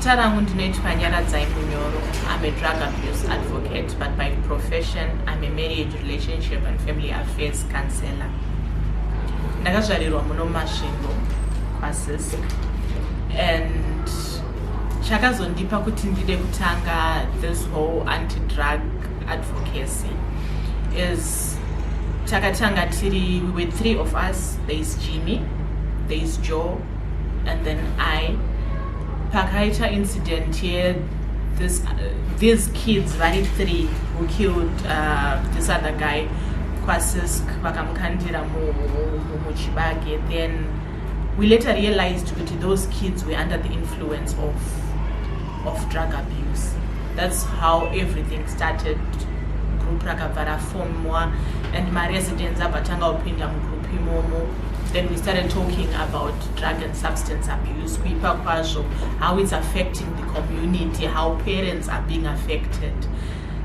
Zita rangu ndinoitwa Nyaradzai Munyoro. I'm a drug abuse advocate, but by profession I'm a marriage, relationship and family affairs counselor. Ndakazvarirwa muno Masvingo-based, and chakazondipa kuti ndide kutanga this whole anti-drug advocacy is takatanga tiri, we were 3 of us. There's Jimmy, there's Joe, and then I. Pakaita incident here, these kids, very 3, who killed this other guy, Kwasisk, vakamukandira muchibage. Then we later realized that those kids were under the influence of drug abuse. That's how everything started. Group rakavara formwa, and my residents abatanga upinda group imomo. Then we started talking about drug and substance abuse, how it's affecting the community, how parents are being affected.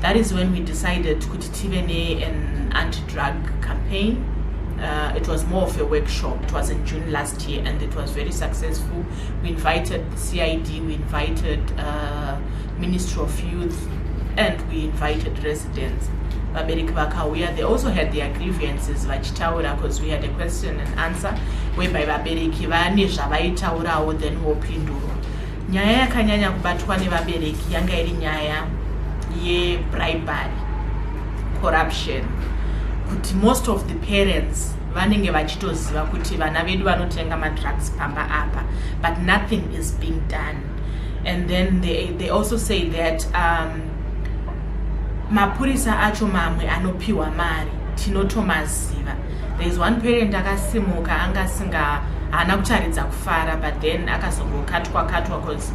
That is when we decided to put an anti-drug campaign. It was more of a workshop. It was in June last year, and it was very successful. We invited the CID, we invited Ministry of Youth, and we invited residents. They also had their grievances, because we had a question and answer whereby vabereki vane zvavaitaurawo then vopindurwa. Nyaya yakanyanya kubatwa nevabereki yanga iri nyaya yebribery, corruption, kuti most of the parents vanenge vachitoziva kuti vana vedu vanotenga madrugs pamba apa, but nothing is being done. And then they also say that mapurisa acho mamwe anopiwa mari tinotomaziva. There is one parent akasimuka anga hana kutaridza kufara, but then akazongokatwa because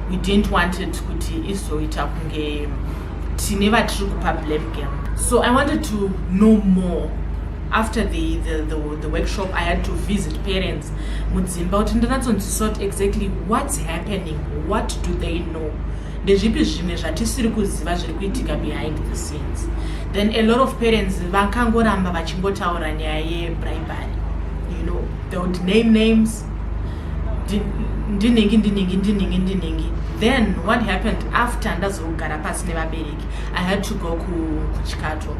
we didn't want it kuti izoita kunge tine vatiri kupa blame game. So I wanted to know more. After the workshop, I had to visit parents mudzimba kuti ndinatsotsort exactly what's happening, what do they know. Ndezvipi zvimwe zvatisiri kuziva zviri kuitika behind the scenes. Then a lot of parents vakangoramba vachingotaura nyaya yebribery. You know, they would name names. Ndinenge. Then what happened after ndazogara pasi nevabereki, I had to go kuchikato.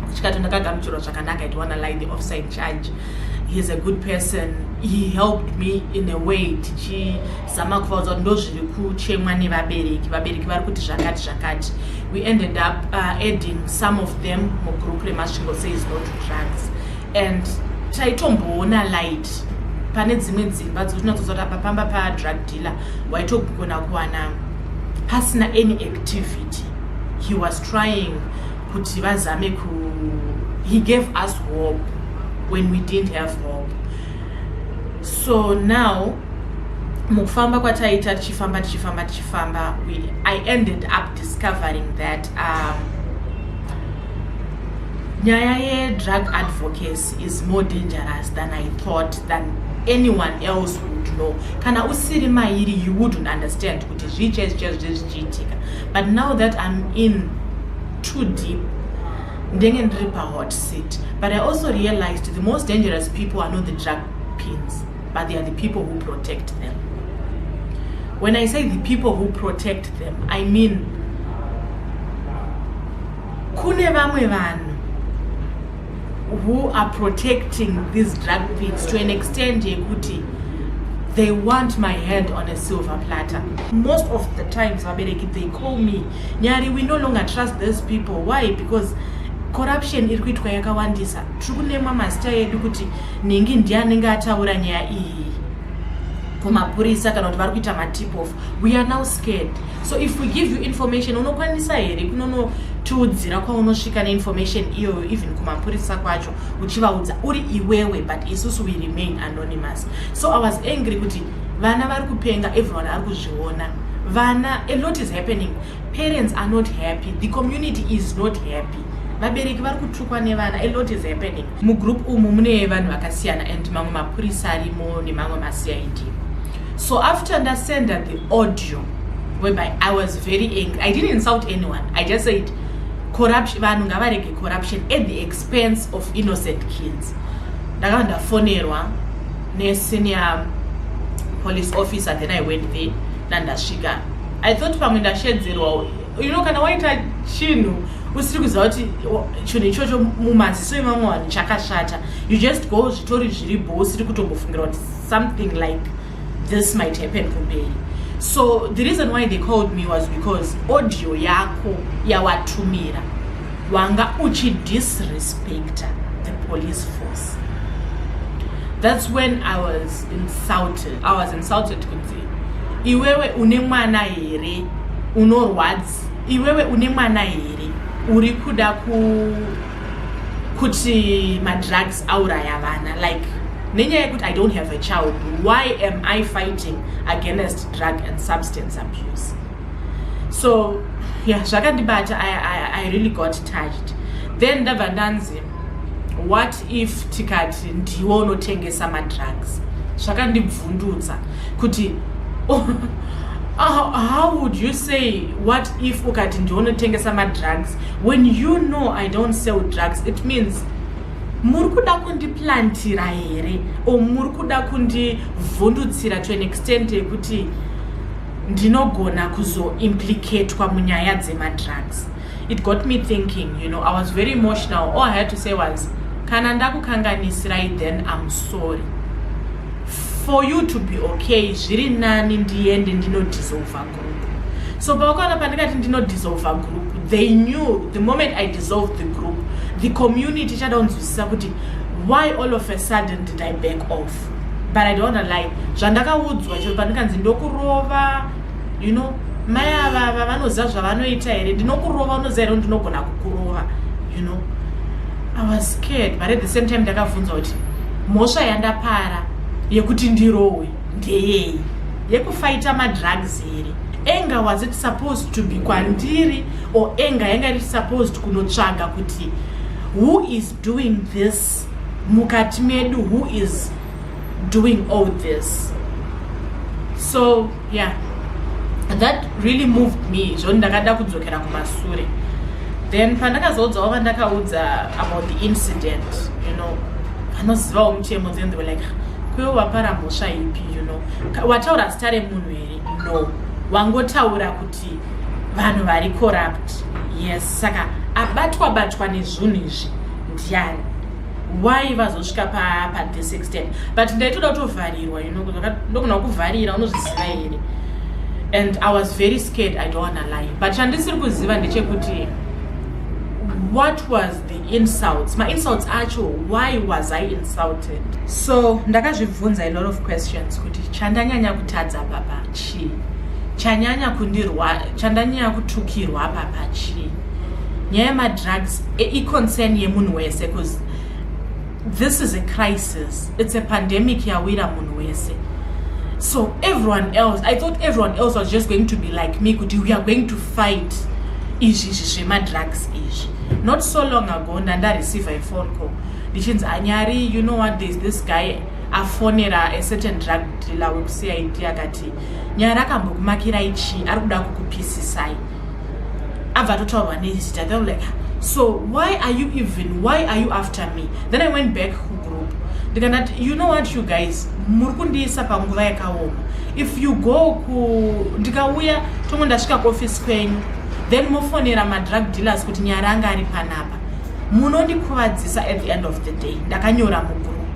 Kuchikato ndakagamuchirwa zvakanaka. I don't want to lie, the offside charge. He's a good person. He helped me in a way. Tichizama kuvaudza kuti ndozviri kuchemwa nevabereki. Vabereki vari kuti zvakati. We ended up adding some of them mugroup remasvingo says no to drugs. And taitomboona light. Pane dzimwe dzimba dzotinatsotsota apa pamba pa-drug dealer waitogona kuwana pasina any activity. He was trying kuti vazame he gave us hope when we didn't have hope. So now mukufamba kwataita tichifamba I ended up discovering that nyaya ye-drug advocacy is more dangerous than I thought, than anyone else would know. Kana usiri mairi, you wouldn't understand kuti zvichiitika. But now that I'm in too deep, ndenge ndiri pa hot seat. But I also realized the most dangerous people are not the drug pins, but they are the people who protect them. When I say the people who protect them, I mean kune vamwe vanhu who are protecting these drug pins to an extent yekuti they want my head on a silver platter. Most of the times they call me, Nyarie, we no longer trust these people. Why? Because corruption iri kuitwa yakawandisa. Tiri kunemwa mazita edu kuti ningi ndianenge ataura nyaya iyi kumapurisa kana kuti vari kuita matip off. We are now scared. So if we give you information, unokwanisa here kunonotiudzira kwaunosvika neinformation iyo even kumapurisa kwacho uchivaudza uri iwewe, but isusu we remain anonymous. So I was angry kuti vana vari kupenga, everyone ari kuzviona. Vana, a lot is happening. Parents are not happy. The community is not happy. Vabereki vari kutukwa nevana, a lot is happening. Mugroup umu mune vanhu vakasiyana, and mamwe mapurisa arimo nemamwe ma-CID. So after ndasenda the audio whereby I was very angry, I didn't insult anyone. I just said corruption, vanhu ngavarege corruption at the expense of innocent kids. Ndakaenda fonerwa ne senior police officer, then I went there. nandasvika. I thought pamwe ndashedzerwa, you know, kana waita chinhu usiri kuziva kuti chinhu ichocho mumaziso emamwe vanhu chakashata, you just go zvitori zviripo usiri kutombofungira kuti something like this might happen kumberi. So the reason why they called me was because audio yako yawatumira wanga disrespecta the police force. That's when I was insulted. I was insulted kuti iwewe une mwana here unorwadza, iwewe une mwana here uri kuda kuti madrugs auraya vana. Like nenyaya yekuti I don't have a child, why am I fighting against drug and substance abuse? So yeah, zvakandibata. I really got touched. Then ndabva ndanzi, what if tikati ndiwo unotengesa madrugs? Zvakandibvundutsa kuti how would you say what if ukati ndiwo unotengesa madrugs when you know I don't sell drugs? It means muri kuda kundiplantira here or muri kuda kundivhundutsira to an extent yekuti ndinogona kuzoimplicatwa munyaya dzemadrugs. It got me thinking, you know, I was very emotional. All I had to say was, kana ndakukanganisirai, then I'm sorry. For you to be okay, zviri nani ndiende ndinodissolve group. So pavakaona pandikati ndinodissolve group, they knew the moment I dissolved the group, the community chadaunzwisisa kuti why all of a sudden did I back off. But I don't wanna lie, zvandakaudzwa chero pandikanzi ndokurova, you know, mai ava vanoziva zvavanoita here, ndinokurova, unoziva here ndinogona kukurova, you know. I was scared, but at the same time ndakabvunza kuti mhosva yandapara yekuti ndirowe ndeyei, yekufighta madrugs here. Enga was it supposed to be kwandiri, or enga yanga it supposed kunotsvaga kuti who is doing this mukati medu, who is doing all this? So yeah, that really moved me. So ndakada kudzokera kumasure. Then pandakazoudzawo vandakaudza about the incident, you know, vanozivawo muchemo, then they were like, kwewo wapara mhosva ipi, you know, wataura zita remunhu here? No, wangotaura kuti vanhu vari corrupt. Yes, saka abatwa nezvinhu izvi ndiani? Why vazosvika pa this extent? But ndaitoda kutovharirwa, you know, ndogona kuvharira, unozviziva here. And I was very scared, I don't wanna lie. But chandisiri kuziva ndechekuti what was the insults? My insults actual, why was I insulted? So ndakazvibvunza a lot of questions kuti chandanyanya kutadza papa chi, chanyanya kundirwa, chandanyanya kutukirwa papa chi. Nyaya madrugs concern yemunhu wese, because this is a crisis. It's a pandemic yawira munhu wese. So everyone else, I thought everyone else was just going to be like me, kuti we are going to fight drugs. Not so long ago, Nanda received a phone call. Nyarie, you know what, there's this guy, a certain drug dealer who say akati Nyarie akambokumakira ichi arikuda kukupisisai. Avatotaurwa nezita. They were like, so why are you after me? Then I went back to group. You know what, you guys, murikundiisa panguva yakaoma. If you go ndikauya tongo ndasvika kuoffice kwenyu, then mofonera madrug dealers kuti Nyarie anga ari panapa, munondikuvadzisa at the end of the day. Ndakanyora mugroup.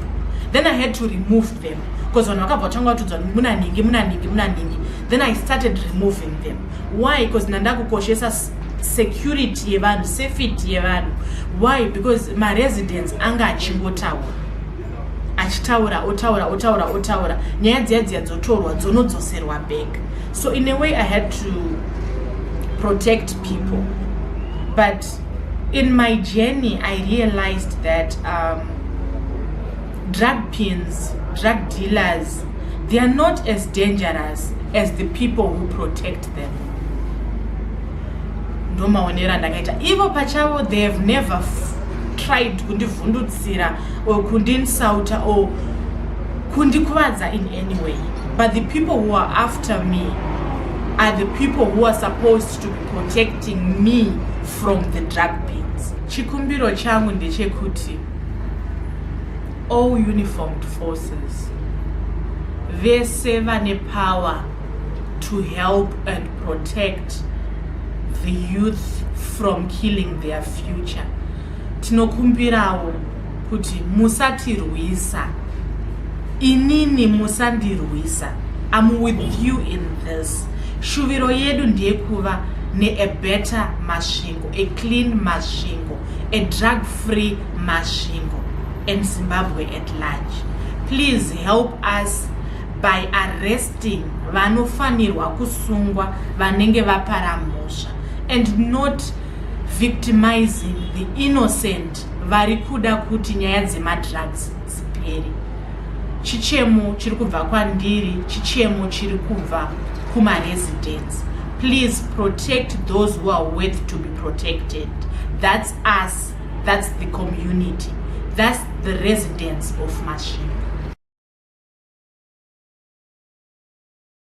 Then I had to remove them because vanhu vakabva vatanga kutudza munaningi. Then I started removing them. Why? Because nandakukoshesa security yevanhu, safety yevanhu. Why? Because my residents anga achingotaura, otaura, nyaya dziya dzotorwa dzonodzoserwa back. So in a way I had to protect people. But in my journey I realized that drug pins, drug dealers, they are not as dangerous as the people who protect them. Ndomaonera ndakaita ivo pachavo, they have never tried kundivhundutsira or kundinsauta or kundikuvadza in any way. But the people who are after me are the people who are supposed to be protecting me from the drug pins. Chikumbiro changu ndechekuti all uniformed forces vese vane power to help and protect the youth from killing their future. Tinokumbirawo kuti musatirwisa, inini musandirwisa. I'm with you in this. Shuviro yedu ndiyekuva ne a better Masvingo, a clean Masvingo, a drug-free Masvingo, and Zimbabwe at large. Please help us by arresting vanofanirwa kusungwa vanenge vaparamusha, and not victimizing the innocent vari kuda kuti nyaya dzemadrugs dzipere. Chichemo chiri kubva kwandiri, chichemo chiri kubva kuma-residents. Please protect those who are worth to be protected. That's us, that's the community, that's the residents of Masvingo.